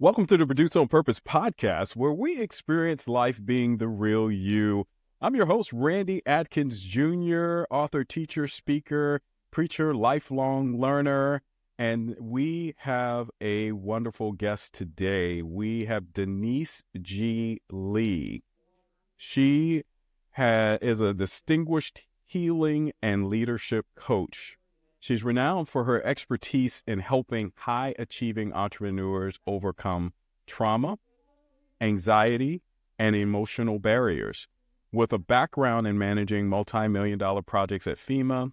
Welcome to the Produce on Purpose podcast, where we experience life being the real you. I'm your host, Randy Adkins Jr., author, teacher, speaker, preacher, lifelong learner, and we have a wonderful guest today. We have Denise G. Lee. She is a distinguished healing and leadership coach. She's renowned for her expertise in helping high-achieving entrepreneurs overcome trauma, anxiety, and emotional barriers. With a background in managing multi-million-dollar projects at FEMA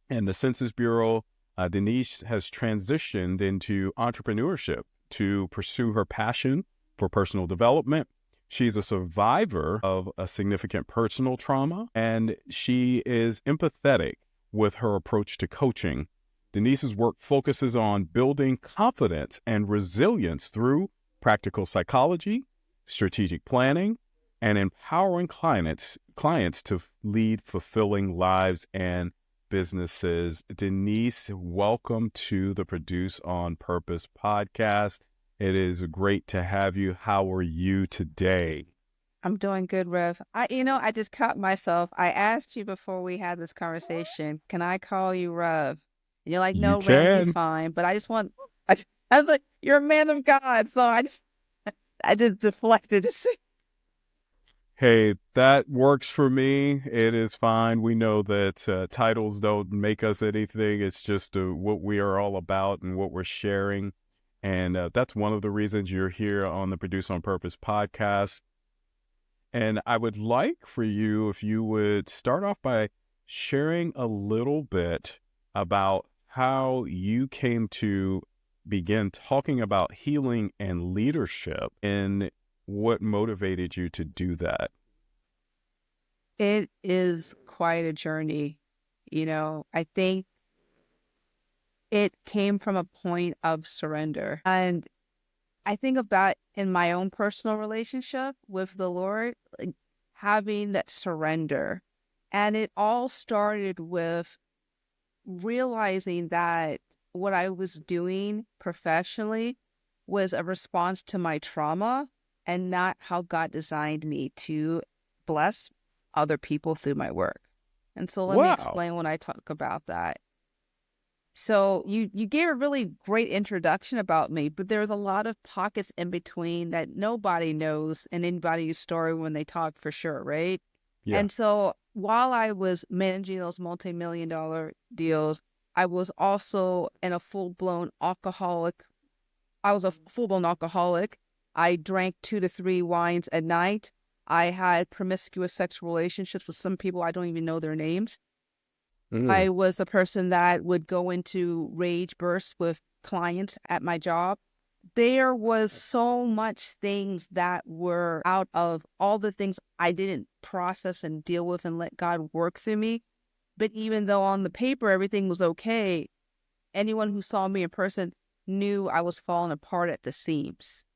and the Census Bureau, Denise has transitioned into entrepreneurship to pursue her passion for personal development. She's a survivor of a significant personal trauma, and she is empathetic with her approach to coaching. Denise's work focuses on building confidence and resilience through practical psychology, strategic planning, and empowering clients to lead fulfilling lives and businesses. Denise, welcome to the Produce on Purpose podcast. It is great to have you. How are you today? I'm doing good, Rev. I just caught myself. I asked you before we had this conversation, can I call you Rev? And you're like, You no, Randy's can. fine. But I was like, you're a man of God. So I just deflected. Hey, that works for me. It is fine. We know that titles don't make us anything. It's just what we are all about and what we're sharing. And that's one of the reasons you're here on the Produce on Purpose podcast. And I would like for you, if you would start off by sharing a little bit about how you came to begin talking about healing and leadership and what motivated you to do that. It is quite a journey. I think it came from a point of surrender. And I think about in my own personal relationship with the Lord, like having that surrender. And it all started with realizing that what I was doing professionally was a response to my trauma and not how God designed me to bless other people through my work. And so let me Wow. explain when I talk about that. So you gave a really great introduction about me, but there's a lot of pockets in between that nobody knows in anybody's story when they talk for sure, right? Yeah. And so while I was managing those multi-million-dollar deals, I was also in a full-blown alcoholic. I was a full-blown alcoholic. I drank 2 to 3 wines a night. I had promiscuous sexual relationships with some people I don't even know their names. Mm. I was a person that would go into rage bursts with clients at my job. There was so much things that were out of all the things I didn't process and deal with and let God work through me. But even though on the paper everything was okay, anyone who saw me in person knew I was falling apart at the seams.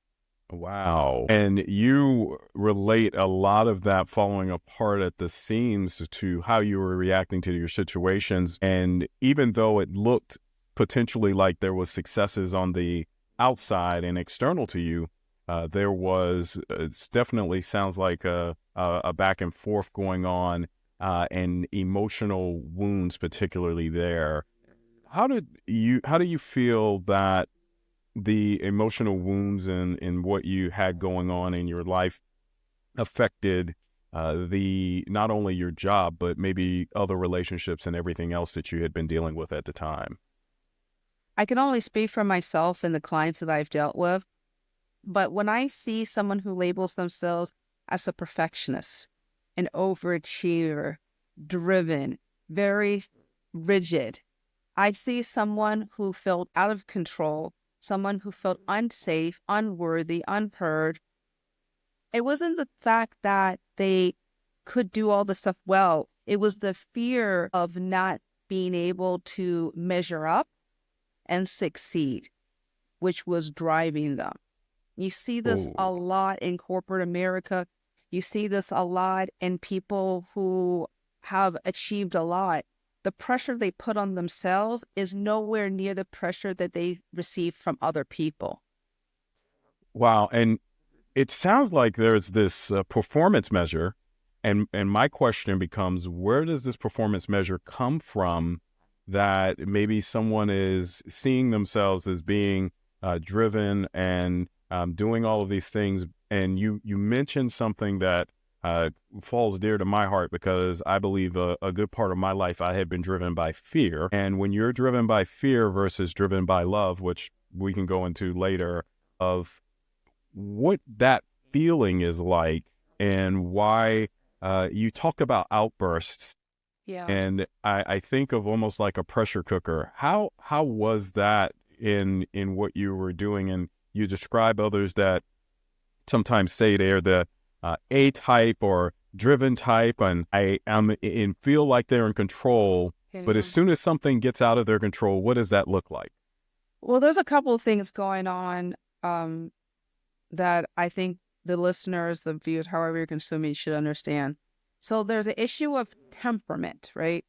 Wow. And you relate a lot of that falling apart at the seams to how you were reacting to your situations. And even though it looked potentially like there was successes on the outside and external to you, there was, it's definitely sounds like a back and forth going on and emotional wounds, particularly there. How do you feel that the emotional wounds and what you had going on in your life affected the not only your job but maybe other relationships and everything else that you had been dealing with at the time? I can only speak for myself and the clients that I've dealt with. But when I see someone who labels themselves as a perfectionist, an overachiever, driven, very rigid, I see someone who felt out of control, someone who felt unsafe, unworthy, unheard. It wasn't the fact that they could do all the stuff well. It was the fear of not being able to measure up and succeed, which was driving them. You see this a Oh, lot in corporate America. You see this a lot in people who have achieved a lot. The pressure they put on themselves is nowhere near the pressure that they receive from other people. Wow. And it sounds like there's this performance measure. And my question becomes, where does this performance measure come from that maybe someone is seeing themselves as being driven and doing all of these things? And you mentioned something that falls dear to my heart, because I believe a good part of my life I had been driven by fear. And when you're driven by fear versus driven by love, which we can go into later, of what that feeling is like and why you talked about outbursts. Yeah. And I think of almost like a pressure cooker. How was that in what you were doing? And you describe others that sometimes say they're the A type or driven type, and I am and feel like they're in control. But as Yeah. soon as something gets out of their control, what does that look like? Well, there's a couple of things going on that I think the listeners, the viewers, however you're consuming, should understand. So there's an issue of temperament, right?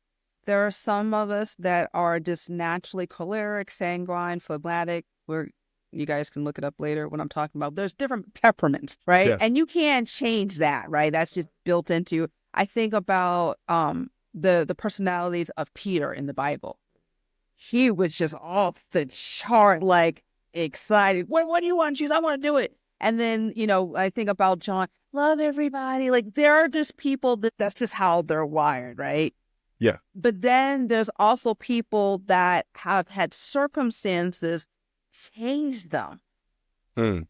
There are some of us that are just naturally choleric, sanguine, phlegmatic. Where you guys can look it up later when I'm talking about. There's different temperaments, right? Yes. And you can't change that, right? That's just built into. I think about the personalities of Peter in the Bible. He was just off the chart, like excited. What do you want to choose? I want to do it. And then, I think about John, love everybody. Like there are just people that's just how they're wired, right? Yeah. But then there's also people that have had circumstances change them. Mm.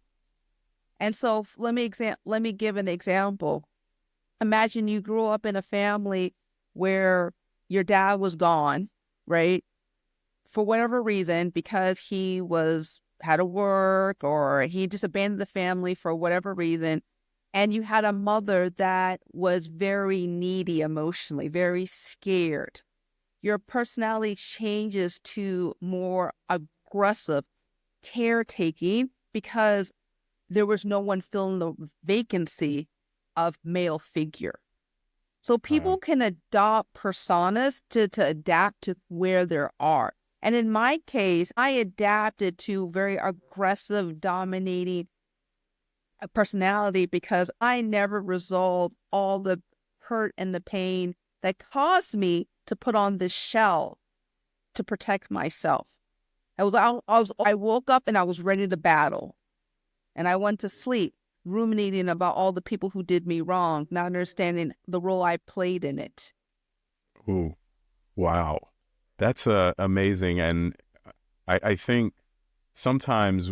And so let me give an example. Imagine you grew up in a family where your dad was gone, right? For whatever reason, because he had to work or he just abandoned the family for whatever reason. And you had a mother that was very needy emotionally, very scared. Your personality changes to more aggressive caretaking because there was no one filling the vacancy of male figure. So people can adopt personas to adapt to where they are. And in my case, I adapted to very aggressive, dominating personality because I never resolved all the hurt and the pain that caused me to put on this shell to protect myself. I woke up and I was ready to battle. And I went to sleep ruminating about all the people who did me wrong, not understanding the role I played in it. Ooh, wow. That's amazing. And I think sometimes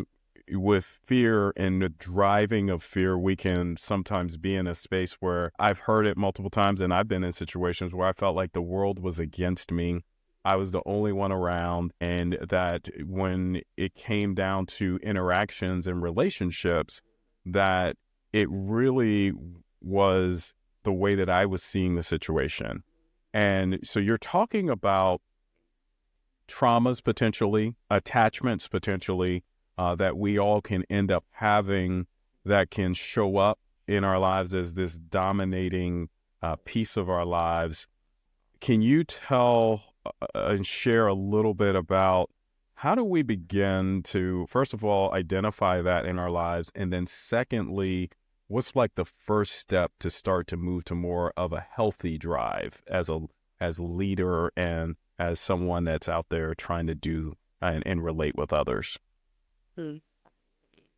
with fear and the driving of fear, we can sometimes be in a space where I've heard it multiple times, and I've been in situations where I felt like the world was against me. I was the only one around, and that when it came down to interactions and relationships, that it really was the way that I was seeing the situation. And so you're talking about traumas potentially, attachments potentially, that we all can end up having that can show up in our lives as this dominating piece of our lives. Can you tell and share a little bit about how do we begin to, first of all, identify that in our lives? And then secondly, what's like the first step to start to move to more of a healthy drive as a leader and as someone that's out there trying to do and relate with others? Hmm.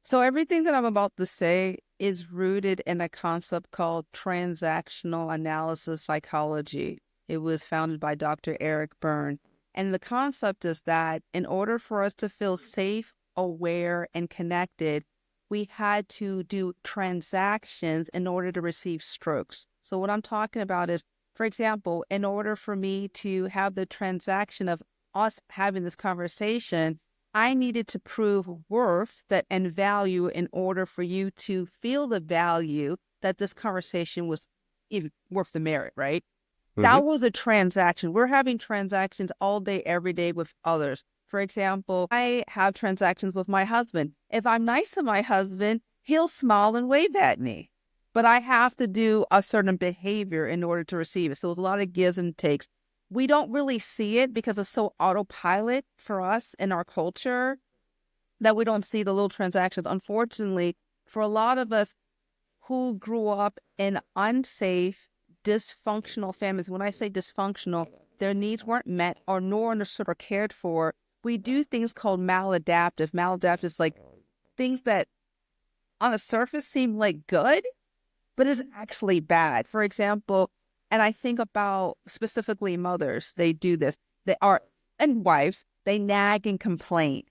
So everything that I'm about to say is rooted in a concept called transactional analysis psychology. It was founded by Dr. Eric Berne. And the concept is that in order for us to feel safe, aware, and connected, we had to do transactions in order to receive strokes. So what I'm talking about is, for example, in order for me to have the transaction of us having this conversation, I needed to prove worth and value in order for you to feel the value that this conversation was even worth the merit, right? Mm-hmm. That was a transaction. We're having transactions all day, every day with others. For example, I have transactions with my husband. If I'm nice to my husband, he'll smile and wave at me. But I have to do a certain behavior in order to receive it. So it's a lot of gives and takes. We don't really see it because it's so autopilot for us in our culture. that we don't see the little transactions. Unfortunately, for a lot of us who grew up in unsafe, dysfunctional families, when I say dysfunctional, their needs weren't met or nor understood or cared for. We do things called maladaptive. Maladaptive is like things that on the surface seem like good, but is actually bad. For example, and I think about specifically mothers, they do this. They are, and wives, they nag and complain.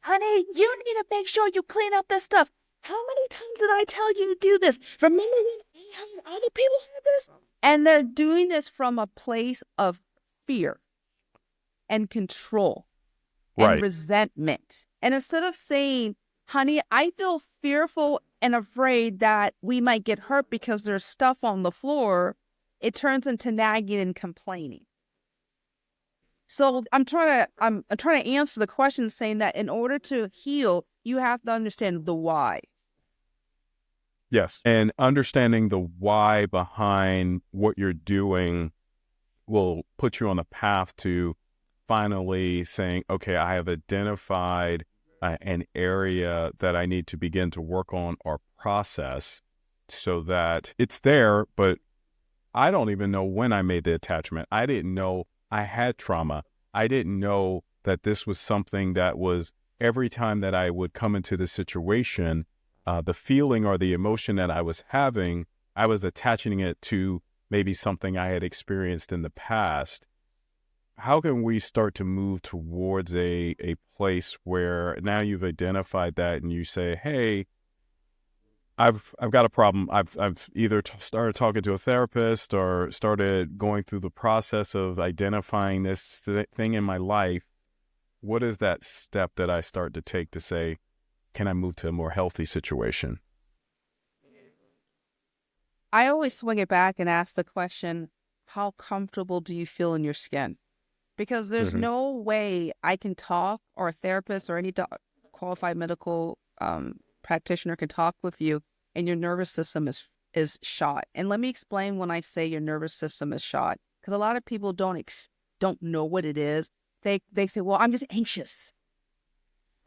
Honey, you need to make sure you clean up this stuff. How many times did I tell you to do this? Remember when I had other people have this? And they're doing this from a place of fear and control and Right. resentment. And instead of saying, honey, I feel fearful and afraid that we might get hurt because there's stuff on the floor, it turns into nagging and complaining. So I'm trying to answer the question saying that in order to heal, you have to understand the why. Yes. And understanding the why behind what you're doing will put you on the path to finally saying, okay, I have identified an area that I need to begin to work on or process so that it's there, but I don't even know when I made the attachment. I didn't know I had trauma. I didn't know that this was something that was every time that I would come into the situation, the feeling or the emotion that I was having, I was attaching it to maybe something I had experienced in the past. How can we start to move towards a place where now you've identified that and you say, hey, I've got a problem. I've either started talking to a therapist or started going through the process of identifying this thing in my life. What is that step that I start to take to say, can I move to a more healthy situation? I always swing it back and ask the question, how comfortable do you feel in your skin? Because there's Mm-hmm. no way I can talk, or a therapist or any qualified medical practitioner can talk with you and your nervous system is shot. And let me explain when I say your nervous system is shot, because a lot of people don't know what it is. They say, well, I'm just anxious,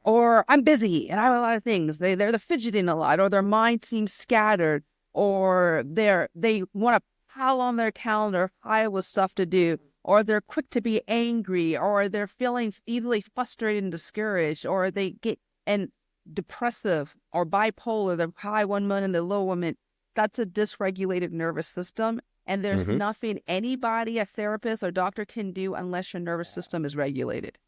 or I'm busy and I have a lot of things. They're the fidgeting a lot, or their mind seems scattered, or they want to pile on their calendar high with stuff to do, or they're quick to be angry, or they're feeling easily frustrated and discouraged, or they get and depressive or bipolar. They're high one minute and they're low one minute. That's a dysregulated nervous system. And there's Mm-hmm. nothing anybody, a therapist or doctor, can do unless your nervous system is regulated.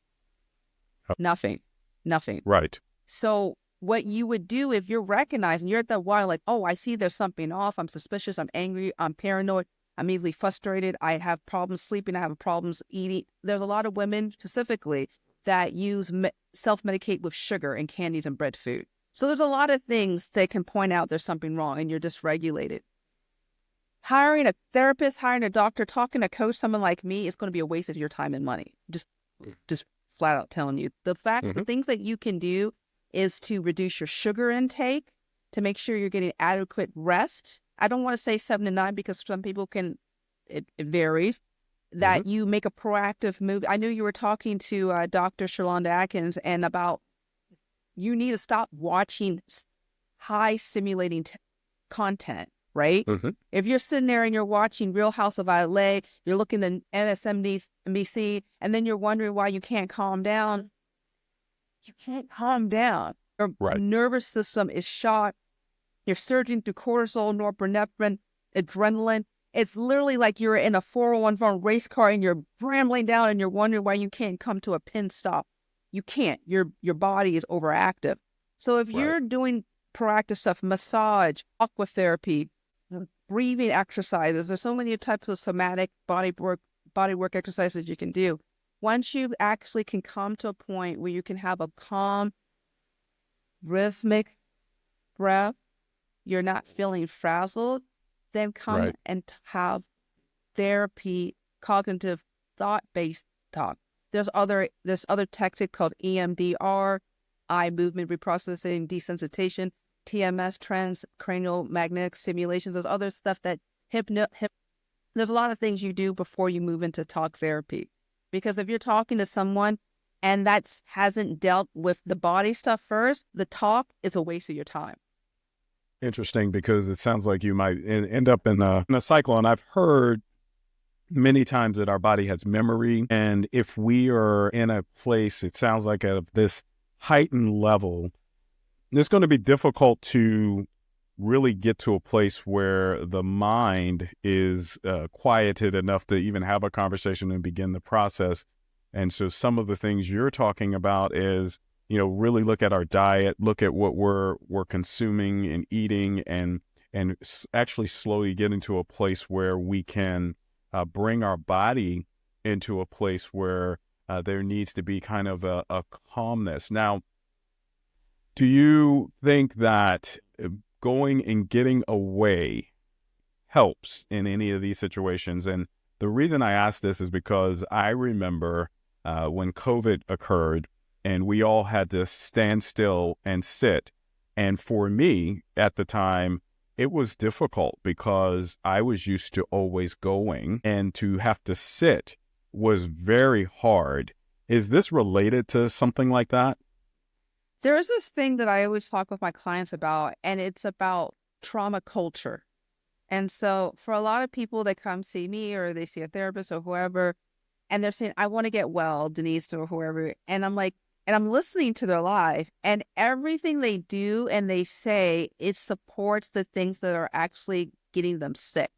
Nothing. Nothing. Right. So what you would do if you're recognizing you're at that wire, like, oh, I see there's something off. I'm suspicious. I'm angry. I'm paranoid. I'm easily frustrated. I have problems sleeping. I have problems eating. There's a lot of women specifically that use self-medicate with sugar and candies and bread food. So there's a lot of things that can point out there's something wrong and you're dysregulated. Hiring a therapist, hiring a doctor, talking to a coach, someone like me, is going to be a waste of your time and money. Just flat out telling you. The Mm-hmm. things that you can do is to reduce your sugar intake, to make sure you're getting adequate rest. I don't want to say 7 to 9 because some people it varies. Mm-hmm. That you make a proactive move. I knew you were talking to Dr. Shalonda Atkins and about you need to stop watching high simulating content, right? Mm-hmm. If you're sitting there and you're watching Real House of LA, you're looking at MSNBC, and then you're wondering why you can't calm down, you can't calm down. Your Right. nervous system is shot. You're surging through cortisol, norepinephrine, adrenaline. It's literally like you're in a 401 race car and you're rambling down and you're wondering why you can't come to a pin stop. You can't. Your body is overactive. So if Right. you're doing proactive stuff, massage, aqua therapy, breathing exercises, there's so many types of somatic body work exercises you can do. Once you actually can come to a point where you can have a calm, rhythmic breath, you're not feeling frazzled, then come Right. and have therapy, cognitive thought-based talk. There's other tactic called EMDR, eye movement reprocessing desensitization, TMS, transcranial magnetic stimulations. There's other stuff that there's a lot of things you do before you move into talk therapy. Because if you're talking to someone and that hasn't dealt with the body stuff first, the talk is a waste of your time. Interesting, because it sounds like you might end up in a cycle. And I've heard many times that our body has memory. And if we are in a place, it sounds like at this heightened level, it's going to be difficult to really get to a place where the mind is quieted enough to even have a conversation and begin the process. And so some of the things you're talking about is, really look at our diet, look at what we're consuming and eating, and actually slowly get into a place where we can bring our body into a place where there needs to be kind of a calmness. Now, do you think that going and getting away helps in any of these situations? And the reason I ask this is because I remember when COVID occurred and we all had to stand still and sit. And for me at the time, it was difficult because I was used to always going, and to have to sit was very hard. Is this related to something like that? There is this thing that I always talk with my clients about, and it's about trauma culture. And so for a lot of people that come see me or they see a therapist or whoever, and they're saying, I want to get well, Denise or whoever. And I'm like, and I'm listening to their life, and everything they do and they say, it supports the things that are actually getting them sick.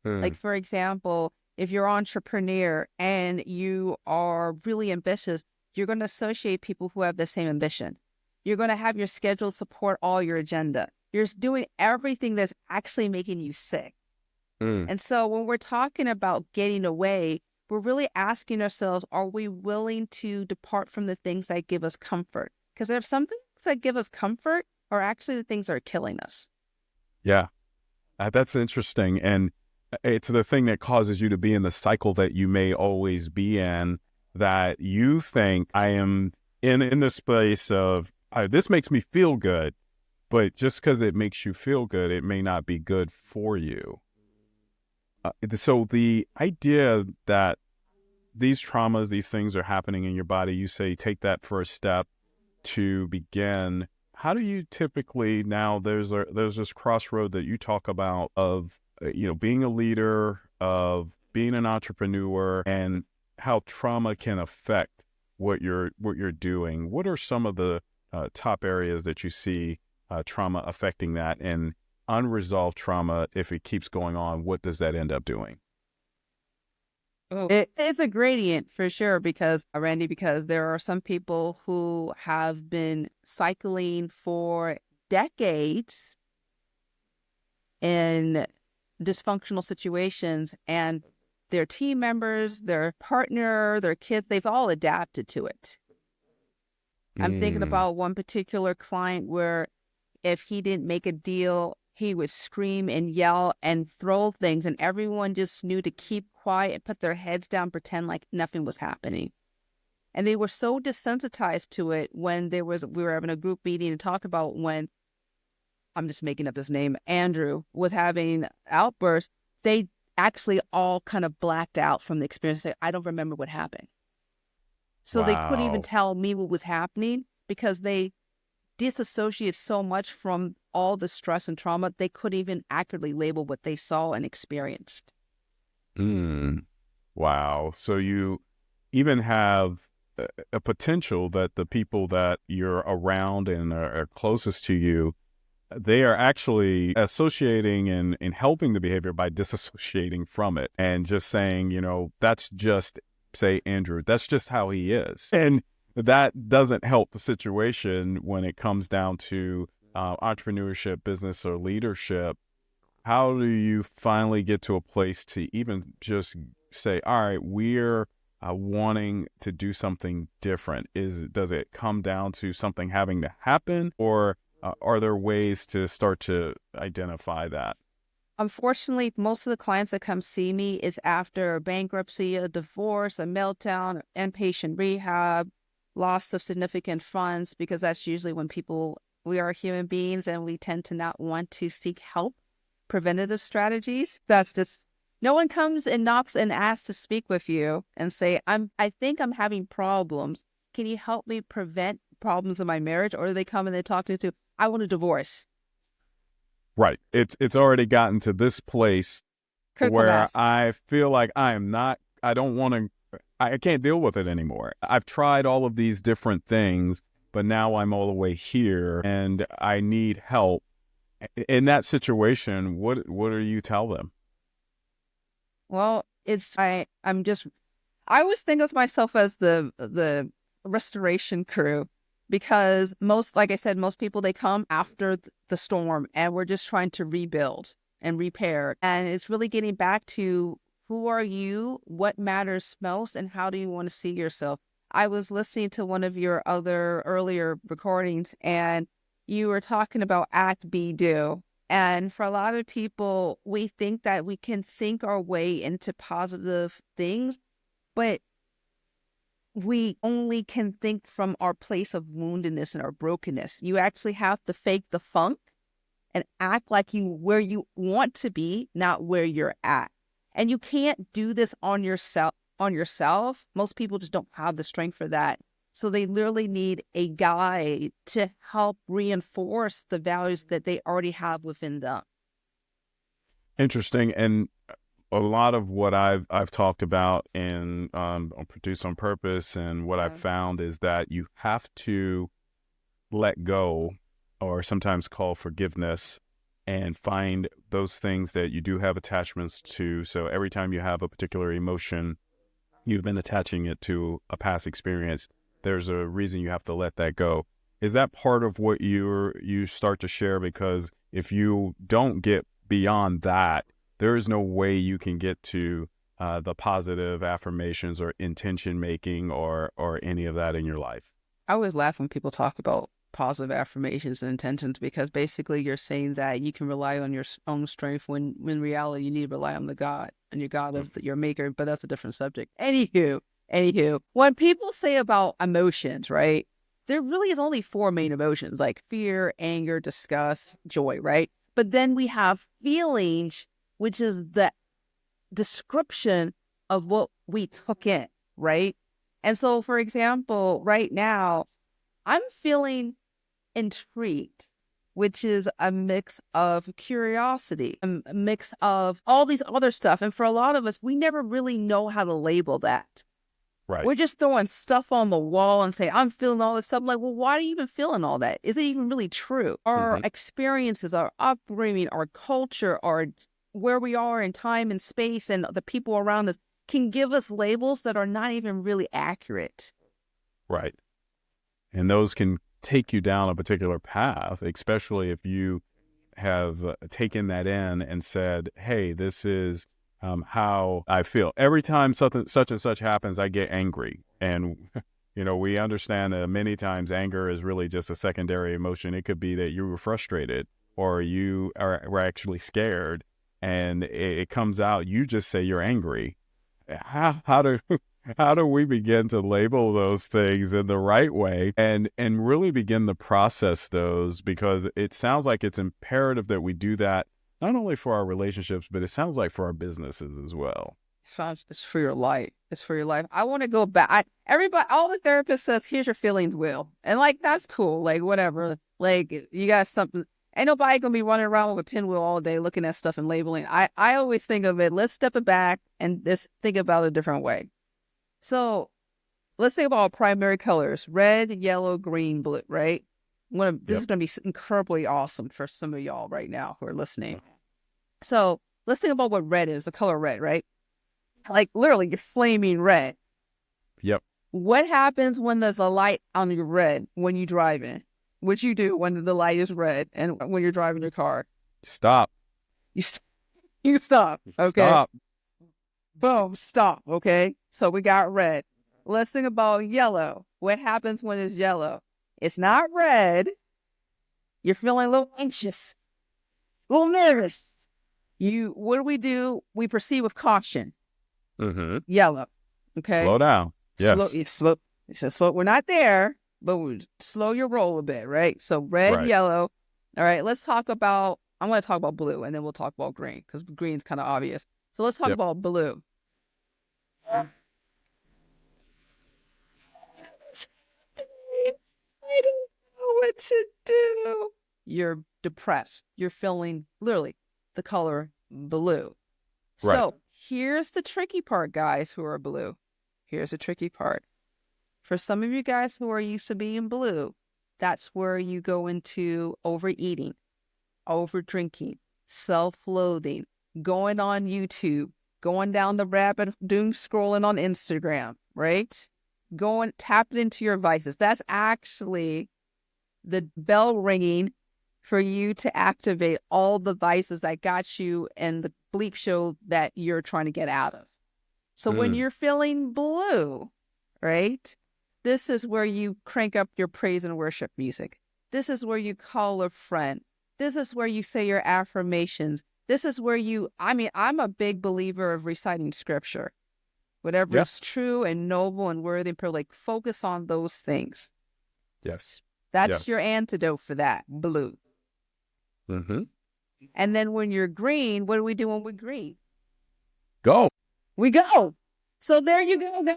Like, for example, if you're an entrepreneur and you are really ambitious, you're going to associate people who have the same ambition. You're going to have your schedule support all your agenda. You're doing everything that's actually making you sick. And so when we're talking about getting away, we're really asking ourselves, are we willing to depart from the things that give us comfort? Because there's some things that give us comfort are actually the things that are killing us. Yeah, that's interesting. And it's the thing that causes you to be in the cycle that you may always be in, that you think, I am in this space of, this makes me feel good, but just because it makes you feel good, it may not be good for you. So the idea that these traumas, these things are happening in your body, you say take that first step to begin. How do you typically, now there's this crossroad that you talk about of being a leader, of being an entrepreneur, and how trauma can affect what you're doing. What are some of the top areas that you see trauma affecting that? And unresolved trauma, if it keeps going on, what does that end up doing? It's a gradient for sure, because, Randy, because there are some people who have been cycling for decades in dysfunctional situations, and their team members, their partner, their kids, they've all adapted to it. I'm thinking about one particular client where if he didn't make a deal, he would scream and yell and throw things, and everyone just knew to keep quiet and put their heads down, pretend like nothing was happening. And they were so desensitized to it when we were having a group meeting and talk about when, I'm just making up this name, Andrew was having outbursts. They actually all kind of blacked out from the experience. I don't remember what happened. So they couldn't even Wow. tell me what was happening because they disassociated so much from all the stress and trauma, they couldn't even accurately label what they saw and experienced. Wow. So you even have a potential that the people that you're around and are closest to you, they are actually associating and helping the behavior by disassociating from it and just saying, that's just, say, Andrew, that's just how he is. And that doesn't help the situation when it comes down to entrepreneurship, business, or leadership. How do you finally get to a place to even just say, all right, we're wanting to do something different? Does it come down to something having to happen, or are there ways to start to identify that? Unfortunately, most of the clients that come see me is after a bankruptcy, a divorce, a meltdown, inpatient rehab, loss of significant funds, because that's usually when we are human beings and we tend to not want to seek help. Preventative strategies. That's just, no one comes and knocks and asks to speak with you and say, I think I'm having problems. can you help me prevent problems in my marriage? Or do they come and they talk to, I want a divorce. Right. It's already gotten to this place Critical where mass. I feel like I don't want to, I can't deal with it anymore. I've tried all of these different things, but now I'm all the way here and I need help. In that situation, what do you tell them? Well, I always think of myself as the restoration crew, because like I said, most people, they come after the storm and we're just trying to rebuild and repair. And it's really getting back to, who are you, what matters most, and how do you want to see yourself? I was listening to one of your other earlier recordings, and you were talking about act, be, do. And for a lot of people, we think that we can think our way into positive things, but we only can think from our place of woundedness and our brokenness. You actually have to fake the funk and act like where you want to be, not where you're at. And you can't do this on yourself. Most people just don't have the strength for that. So they literally need a guide to help reinforce the values that they already have within them. Interesting. And a lot of what I've talked about in on Produce on Purpose, and what I've found is that you have to let go, or sometimes call forgiveness, and find those things that you do have attachments to. So every time you have a particular emotion, you've been attaching it to a past experience. There's a reason you have to let that go. Is that part of what you start to share? Because if you don't get beyond that, there is no way you can get to the positive affirmations or intention making or any of that in your life. I always laugh when people talk about positive affirmations and intentions, because basically you're saying that you can rely on your own strength, when in reality you need to rely on the God and your God of your maker. But that's a different subject. Anywho, when people say about emotions, right, there really is only 4 main emotions, like fear, anger, disgust, joy, right? But then we have feelings, which is the description of what we took in, right? And so, for example, right now, I'm feeling intrigued, which is a mix of curiosity, a mix of all these other stuff. And for a lot of us, we never really know how to label that. Right. We're just throwing stuff on the wall and say, I'm feeling all this stuff. I'm like, well, why are you even feeling all that? Is it even really true? Our experiences, our upbringing, our culture, our where we are in time and space, and the people around us can give us labels that are not even really accurate. Right. And those can take you down a particular path, especially if you have taken that in and said, hey, this is how I feel. Every time something such and such happens, I get angry. And, we understand that many times anger is really just a secondary emotion. It could be that you were frustrated, or you were actually scared, and it comes out, you just say you're angry. How do we begin to label those things in the right way and really begin to process those? Because it sounds like it's imperative that we do that, not only for our relationships, but it sounds like for our businesses as well. It's for your life. It's for your life. I want to go back. All the therapist says, here's your feelings, Will. And like, that's cool. Like, whatever. Like, you got something. Ain't nobody going to be running around with a pinwheel all day looking at stuff and labeling. I always think of it, let's step it back and just think about it a different way. So let's think about primary colors: red, yellow, green, blue, right? This is going to be incredibly awesome for some of y'all right now who are listening. So let's think about what red is, the color red, right? Like, literally, you're flaming red. Yep. What happens when there's a light on your red when you drive in? What you do when the light is red and when you're driving your car? Stop. You stop. Okay. Stop. Boom. Stop. Okay. So we got red. Let's think about yellow. What happens when it's yellow? It's not red. You're feeling a little anxious, a little nervous. What do we do? We proceed with caution. Yellow. Okay. Slow down. Yes. Slow. So we're not there, but we slow your roll a bit, right? So red, Right. yellow. All right. I'm going to talk about blue, and then we'll talk about green, because green's kind of obvious. So let's talk about blue. you're depressed. You're feeling literally the color blue. Right. So here's the tricky part, guys who are blue. Here's the tricky part. For some of you guys who are used to being blue, that's where you go into overeating, over drinking, self-loathing, going on YouTube, going down the rabbit doom scrolling on Instagram, right? Tapping into your vices. That's actually the bell ringing for you to activate all the vices that got you in the bleep show that you're trying to get out of. So when you're feeling blue, right? This is where you crank up your praise and worship music. This is where you call a friend. This is where you say your affirmations. This is where I'm a big believer of reciting scripture. Whatever Yeah. is true and noble and worthy and pure, like focus on those things. Yes. That's your antidote for that, blue. Mm-hmm. And then when you're green, what do we do when we're green? Go. We go. So there you go, guys.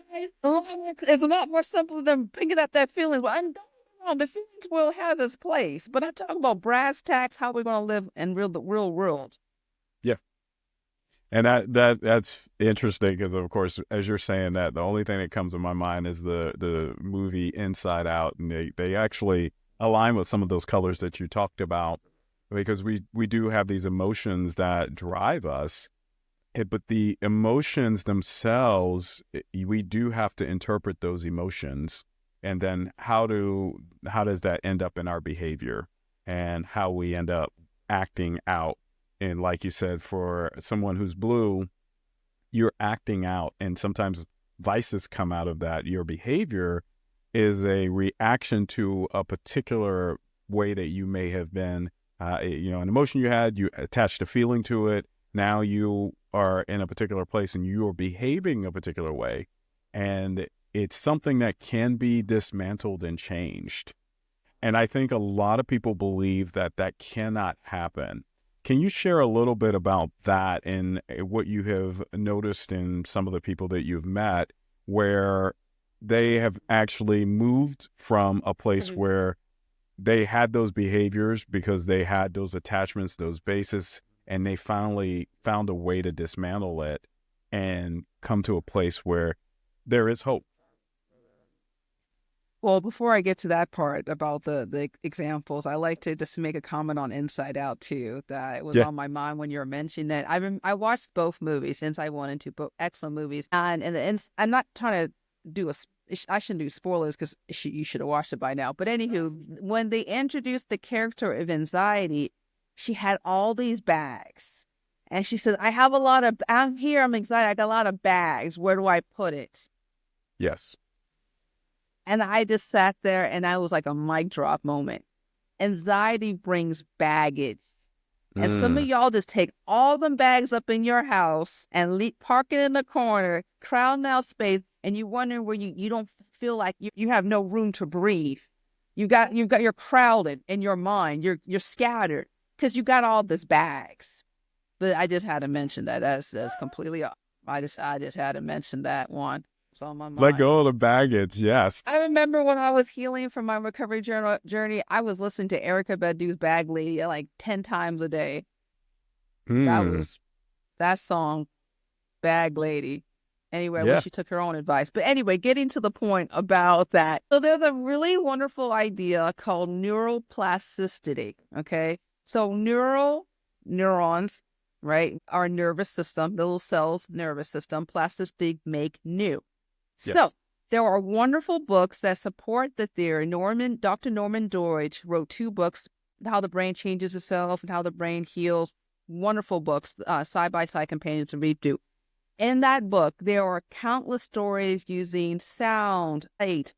It's a lot more simple than picking up that feeling. Well, and don't get me wrong, the feelings will have this place. But I talk about brass tacks, how we're going to live in the real world. Yeah. And that's interesting because, of course, as you're saying that, the only thing that comes to my mind is the movie Inside Out. And they actually align with some of those colors that you talked about, because we do have these emotions that drive us. But the emotions themselves, we do have to interpret those emotions. And then how does that end up in our behavior and how we end up acting out? And like you said, for someone who's blue, you're acting out. And sometimes vices come out of that. Your behavior is a reaction to a particular way that you may have been, an emotion you had, you attached a feeling to it. Now you are in a particular place and you're behaving a particular way. And it's something that can be dismantled and changed. And I think a lot of people believe that that cannot happen. Can you share a little bit about that and what you have noticed in some of the people that you've met, where they have actually moved from a place where they had those behaviors because they had those attachments, those bases, and they finally found a way to dismantle it and come to a place where there is hope? Well, before I get to that part about the examples, I like to just make a comment on Inside Out too. That was on my mind when you were mentioning that. I watched both movies since I wanted to, both excellent movies. And I'm not trying to do I shouldn't do spoilers because you should have watched it by now. But anywho, when they introduced the character of anxiety, she had all these bags, and she said, I'm here, I'm anxiety, I got a lot of bags. Where do I put it? Yes. And I just sat there and I was like a mic drop moment. Anxiety brings baggage. And some of y'all just take all them bags up in your house and park it in the corner, crowding out space, and you wonder where you don't feel like you have no room to breathe. You're crowded in your mind. You're scattered because you got all these bags. But I just had to mention that. That's completely off. I just had to mention that one. It's on my mind. Let go of the baggage. Yes. I remember when I was healing from my recovery journey, I was listening to Erykah Badu's Bag Lady like 10 times a day. That song, Bag Lady. Anyway, I wish she took her own advice. But anyway, getting to the point about that. So there's a really wonderful idea called neuroplasticity, okay? So neurons, right, our nervous system, little cells, nervous system, plasticity make new. Yes. So there are wonderful books that support the theory. Dr. Norman Doidge wrote 2 books, How the Brain Changes Itself and How the Brain Heals. Wonderful books, side-by-side companions to read through. In that book, there are countless stories using sound, light,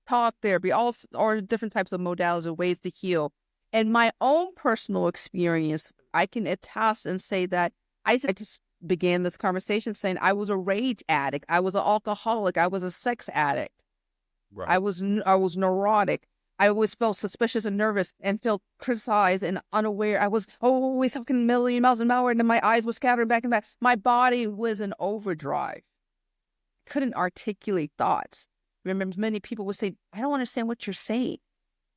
talk therapy, all or different types of modalities of ways to heal. And my own personal experience, I can attest and say that I just began this conversation saying I was a rage addict. I was an alcoholic. I was a sex addict. Right. I was neurotic. I always felt suspicious and nervous and felt criticized and unaware. I was always talking a million miles an hour and then my eyes were scattered back and back. My body was in overdrive. Couldn't articulate thoughts. Remember, many people would say, I don't understand what you're saying.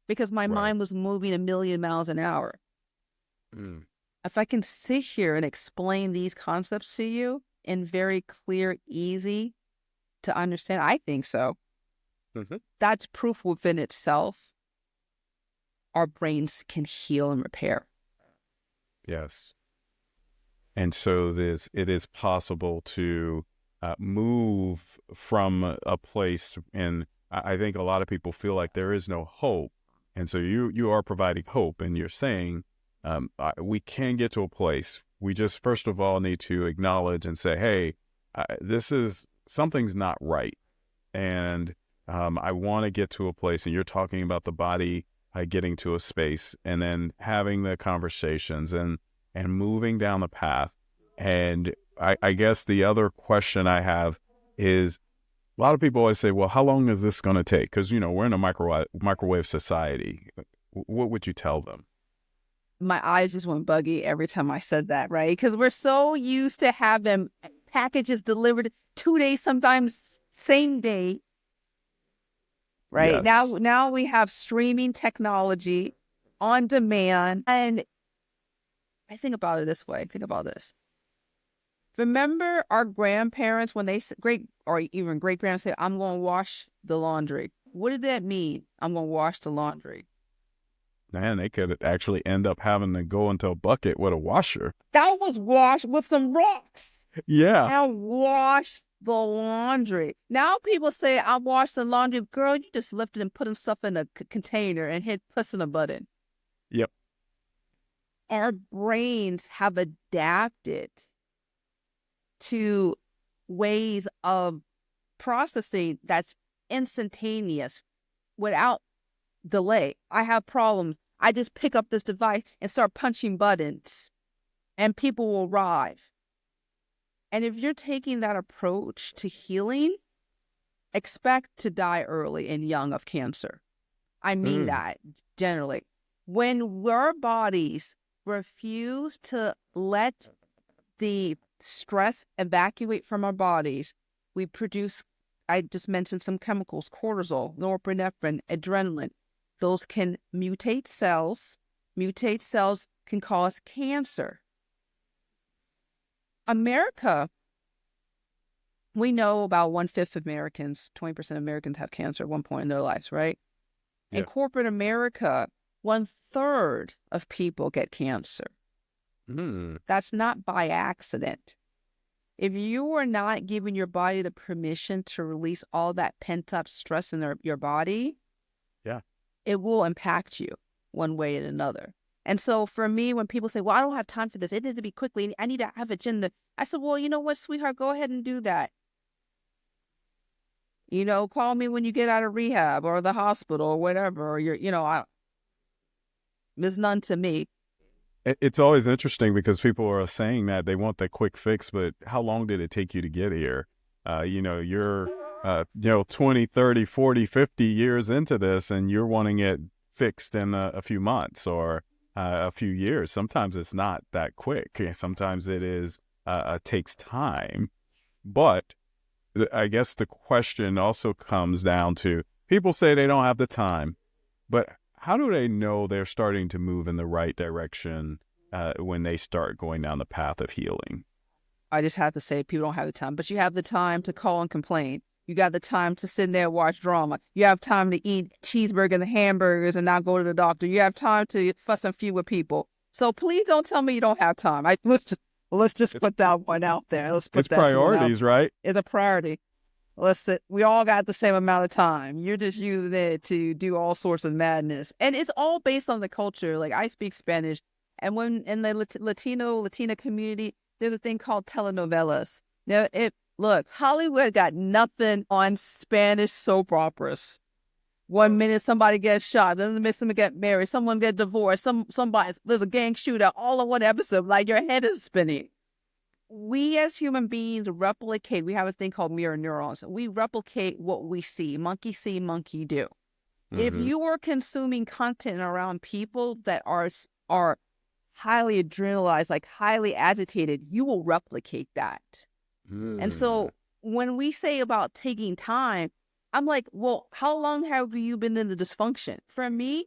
because my Right. mind was moving a million miles an hour. Mm. If I can sit here and explain these concepts to you in very clear, easy to understand, I think so. Mhm. That's proof within itself. Our brains can heal and repair. Yes. And so it is possible to move from a place, and I think a lot of people feel like there is no hope. And so you are providing hope, and you're saying we can get to a place. We just first of all need to acknowledge and say, hey, this is something's not right, and I want to get to a place. And you're talking about the body getting to a space, and then having the conversations and moving down the path. And I guess the other question I have is, a lot of people always say, well, how long is this going to take? Because, we're in a microwave society. What would you tell them? My eyes just went buggy every time I said that, right? Because we're so used to having packages delivered 2 days, sometimes same day, right? Yes. Now we have streaming technology on demand. And I think about it this way. Think about this. Remember our grandparents when they great or even great grandparents say, I'm going to wash the laundry. What did that mean? I'm going to wash the laundry. Man, they could actually end up having to go into a bucket with a washer. That was washed with some rocks Yeah. and wash the laundry. Now people say, I washed the laundry. Girl, you just lifted and putting stuff in a container and hit pressing a button. Yep. Our brains have adapted to ways of processing that's instantaneous without delay. I have problems. I just pick up this device and start punching buttons and people will arrive. And if you're taking that approach to healing, expect to die early and young of cancer. I mean that generally. When our bodies refuse to let the stress evacuate from our bodies, we produce, I just mentioned some chemicals, cortisol, norepinephrine, adrenaline. Those can mutate cells. Mutate cells can cause cancer. America, we know about 1/5 of Americans, 20% of Americans have cancer at one point in their lives, right? Yeah. In corporate America, 1/3 of people get cancer. That's not by accident. If you are not giving your body the permission to release all that pent-up stress in your body, Yeah. it will impact you one way and another. And so for me, when people say, well, I don't have time for this, it needs to be quickly, I need to have agenda. I said, well, you know what, sweetheart, go ahead and do that. Call me when you get out of rehab or the hospital or whatever, or there's none to me. It's always interesting because people are saying that they want the quick fix, but how long did it take you to get here? You're 20, 30, 40, 50 years into this, and you're wanting it fixed in a few months or a few years. Sometimes it's not that quick. Sometimes it takes time. But I guess the question also comes down to, people say they don't have the time, but how do they know they're starting to move in the right direction when they start going down the path of healing? I just have to say, people don't have the time, but you have the time to call and complain. You got the time to sit there and watch drama. You have time to eat cheeseburgers and hamburgers and not go to the doctor. You have time to fuss and feud with people. So please don't tell me you don't have time. Let's just put that one out there. Let's put It's that priorities, right? It's a priority. We all got the same amount of time. You're just using it to do all sorts of madness. And it's all based on the culture. Like, I speak Spanish. And when in the Latina community, there's a thing called telenovelas. Now, look, Hollywood got nothing on Spanish soap operas. One minute somebody gets shot, then the minute somebody get married, someone get divorced, there's a gang shootout, all in one episode. Like, your head is spinning. We as human beings replicate. We have a thing called mirror neurons. We replicate what we see. Monkey see, monkey do. If you are consuming content around people that are highly adrenalized, like highly agitated, you will replicate that. And so when we say about taking time, I'm like, well, how long have you been in the dysfunction? For me,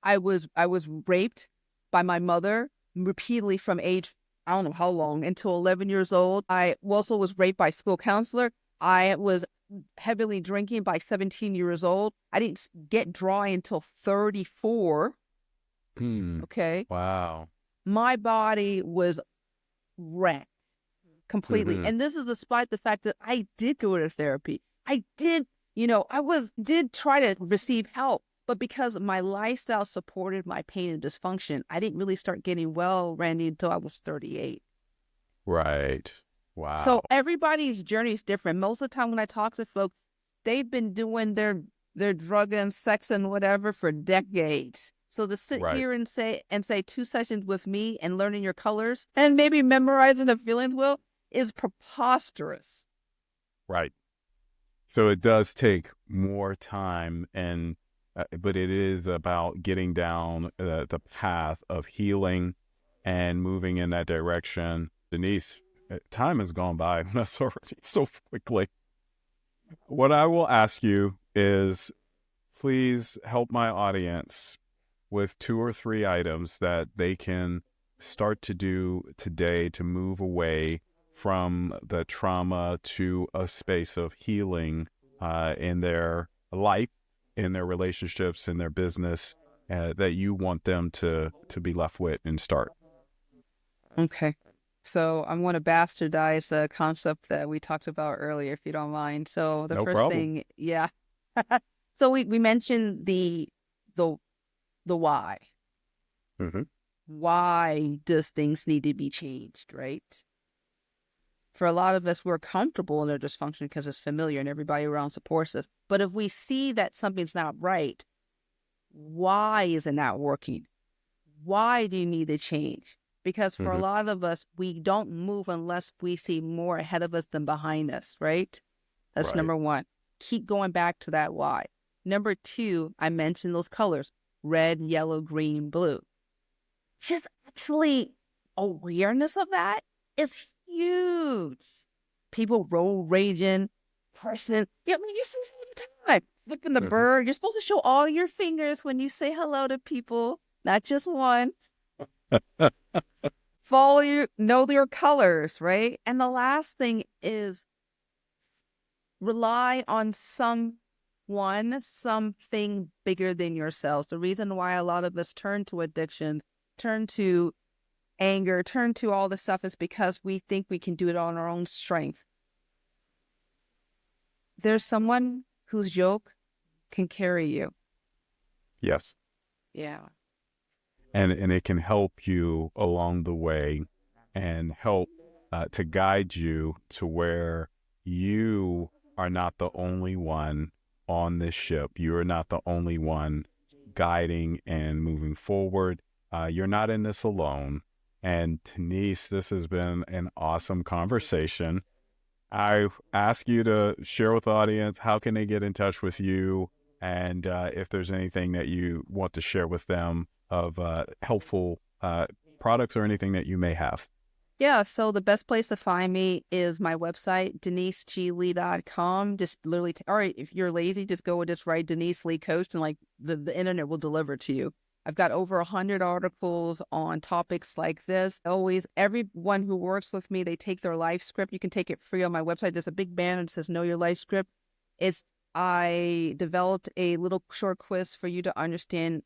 I was raped by my mother repeatedly from age, I don't know how long, until 11 years old. I also was raped by a school counselor. I was heavily drinking by 17 years old. I didn't get dry until 34. Okay. Wow. My body was wrecked completely. Mm-hmm. And this is despite the fact that I did go to therapy. I did, did try to receive help. But because my lifestyle supported my pain and dysfunction, I didn't really start getting well, Randy, until I was 38. Right. Wow. So everybody's journey is different. Most of the time when I talk to folks, they've been doing their drug and sex and whatever for decades. So to sit Right. here and say 2 sessions with me and learning your colors and maybe memorizing the feelings wheel is preposterous. Right. So it does take more time, but it is about getting down the path of healing and moving in that direction. Denise, time has gone by so quickly. What I will ask you is, please help my audience with 2 or 3 items that they can start to do today to move away from the trauma to a space of healing in their life, in their relationships, in their business, that you want them to be left with and start. Okay. So I'm going to bastardize a concept that we talked about earlier, if you don't mind. So the No first problem. thing, yeah. So we mentioned the why. Mm-hmm. Why does things need to be changed, right? For a lot of us, we're comfortable in our dysfunction because it's familiar and everybody around supports us. But if we see that something's not right, why is it not working? Why do you need to change? Because for a Mm-hmm. lot of us, we don't move unless we see more ahead of us than behind us, right? That's Right. number one. Keep going back to that why. Number two, I mentioned those colors, red, yellow, green, blue. Just actually awareness of that is huge. People road raging, person. Yeah, I mean, you see this all the time. Flipping the Mm-hmm. bird. You're supposed to show all your fingers when you say hello to people, not just one. Know your colors, right? And the last thing is rely on something bigger than yourselves. The reason why a lot of us turn to addiction, turn to anger, turn to all this stuff is because we think we can do it on our own strength. There's someone whose yoke can carry you. Yes. Yeah. And it can help you along the way and help to guide you to where you are not the only one on this ship. You are not the only one guiding and moving forward. You're not in this alone. And Denise, this has been an awesome conversation. I ask you to share with the audience, how can they get in touch with you? And if there's anything that you want to share with them of helpful products or anything that you may have. Yeah, so the best place to find me is my website, deniseglee.com. Just literally, all right, if you're lazy, just go and just write Denise Lee Coach and like the internet will deliver to you. I've got over 100 articles on topics like this. Always, everyone who works with me, they take their life script. You can take it free on my website. There's a big banner that says Know Your Life Script. I developed a little short quiz for you to understand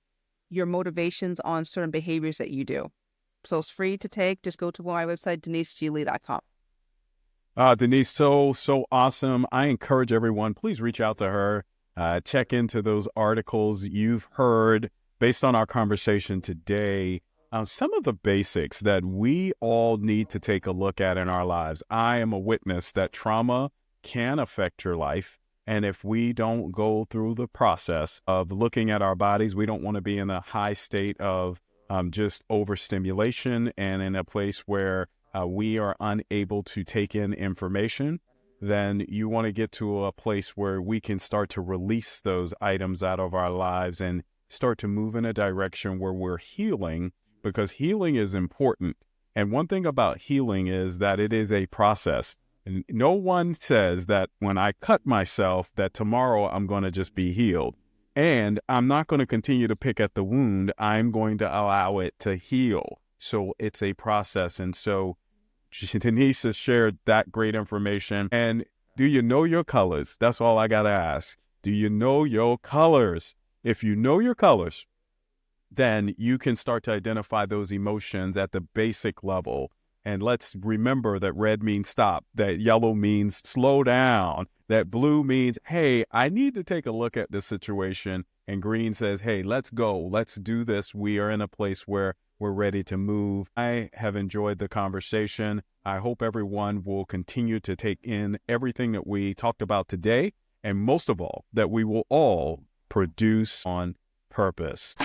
your motivations on certain behaviors that you do. So it's free to take. Just go to my website, deniseglee.com. Denise, so awesome. I encourage everyone, please reach out to her. Check into those articles you've heard based on our conversation today. Some of the basics that we all need to take a look at in our lives. I am a witness that trauma can affect your life. And if we don't go through the process of looking at our bodies, we don't want to be in a high state of just overstimulation and in a place where we are unable to take in information. Then you want to get to a place where we can start to release those items out of our lives and start to move in a direction where we're healing, because healing is important. And one thing about healing is that it is a process. And no one says that when I cut myself, that tomorrow I'm going to just be healed. And I'm not going to continue to pick at the wound. I'm going to allow it to heal. So it's a process. And so Denise has shared that great information. And do you know your colors? That's all I got to ask. Do you know your colors? If you know your colors, then you can start to identify those emotions at the basic level. And let's remember that red means stop, that yellow means slow down, that blue means, hey, I need to take a look at this situation. And green says, hey, let's go. Let's do this. We are in a place where we're ready to move. I have enjoyed the conversation. I hope everyone will continue to take in everything that we talked about today. And most of all, that we will all produce on purpose.